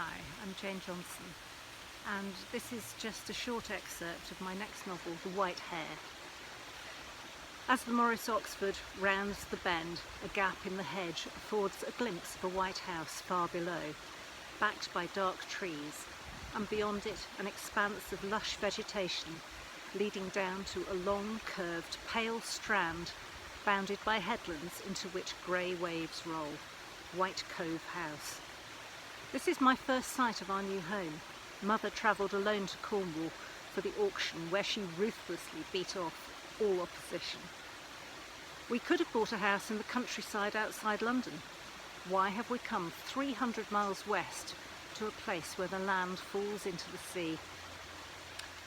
Hi, I'm Jane Johnson, and this is just a short excerpt of my next novel, The White Hare. As the Morris Oxford rounds the bend, a gap in the hedge affords a glimpse of a white house far below, backed by dark trees, and beyond it an expanse of lush vegetation leading down to a long, curved, pale strand bounded by headlands into which grey waves roll. White Cove House. This is my first sight of our new home. Mother travelled alone to Cornwall for the auction, where she ruthlessly beat off all opposition. We could have bought a house in the countryside outside London. Why have we come 300 miles west to a place where the land falls into the sea?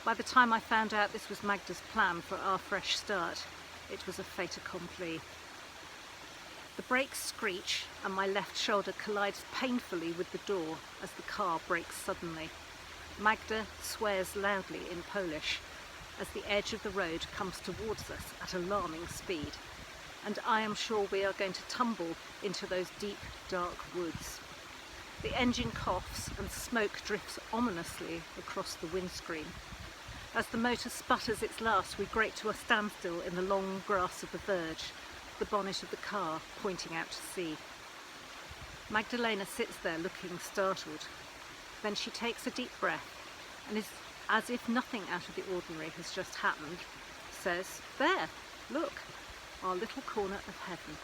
By the time I found out this was Magda's plan for our fresh start, it was a fait accompli. The brakes screech and my left shoulder collides painfully with the door as the car brakes suddenly. Magda swears loudly in Polish as the edge of the road comes towards us at alarming speed, and I am sure we are going to tumble into those deep, dark woods. The engine coughs and smoke drifts ominously across the windscreen. As the motor sputters its last, we grate to a standstill in the long grass of the verge, the bonnet of the car pointing out to sea. Magdalena sits there looking startled. Then she takes a deep breath and, is as if nothing out of the ordinary has just happened, says, "There, look, our little corner of heaven."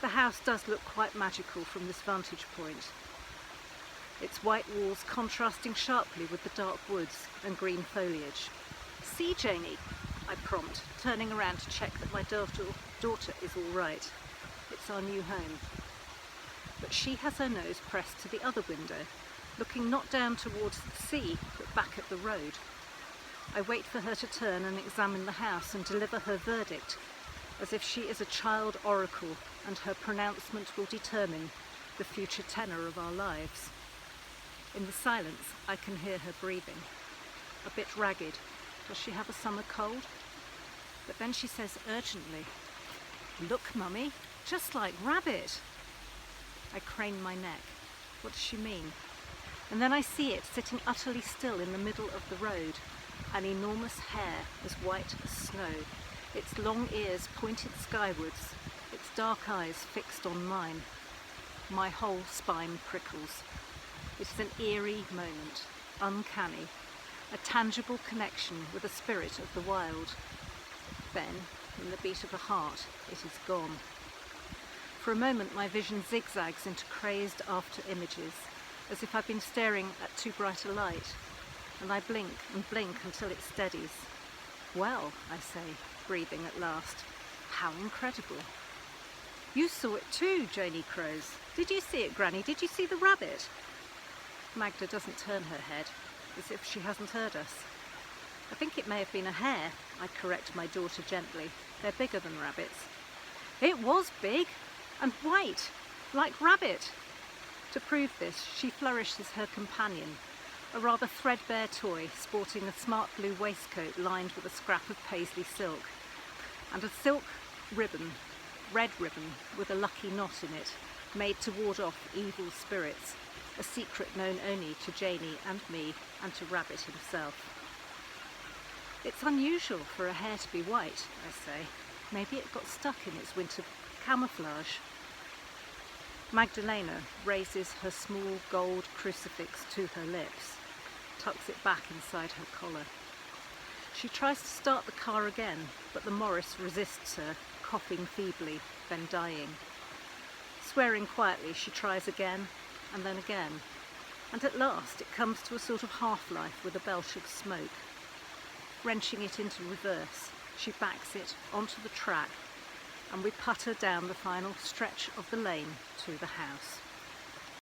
The house does look quite magical from this vantage point, its white walls contrasting sharply with the dark woods and green foliage. "See, Janey," I prompt, turning around to check that my daughter is all right. It's our new home. But she has her nose pressed to the other window, looking not down towards the sea, but back at the road. I wait for her to turn and examine the house and deliver her verdict, as if she is a child oracle and her pronouncement will determine the future tenor of our lives. In the silence, I can hear her breathing, a bit ragged. Does she have a summer cold? But then she says urgently, "Look, Mummy, just like Rabbit." I crane my neck. What does she mean? And then I see it sitting utterly still in the middle of the road, an enormous hare as white as snow, its long ears pointed skywards, its dark eyes fixed on mine. My whole spine prickles. It is an eerie moment, uncanny, a tangible connection with the spirit of the wild. Then, in the beat of a heart, it is gone. For a moment my vision zigzags into crazed after images, as if I've been staring at too bright a light, and I blink and blink until it steadies. "Well," I say, breathing at last, "how incredible." "You saw it too," Janey crows. "Did you see it, Granny? Did you see the rabbit?" Magda doesn't turn her head, as if she hasn't heard us. "I think it may have been a hare," I correct my daughter gently. "They're bigger than rabbits." "It was big, and white, like Rabbit." To prove this, she flourishes her companion, a rather threadbare toy sporting a smart blue waistcoat lined with a scrap of paisley silk, and a silk ribbon, red ribbon with a lucky knot in it, made to ward off evil spirits, a secret known only to Janey and me and to Rabbit himself. "It's unusual for a hare to be white," I say. "Maybe it got stuck in its winter camouflage." Magdalena raises her small gold crucifix to her lips, tucks it back inside her collar. She tries to start the car again, but the Morris resists her, coughing feebly, then dying. Swearing quietly, she tries again, and then again, and at last it comes to a sort of half-life with a belch of smoke. Wrenching it into reverse, she backs it onto the track, and we putter down the final stretch of the lane to the house.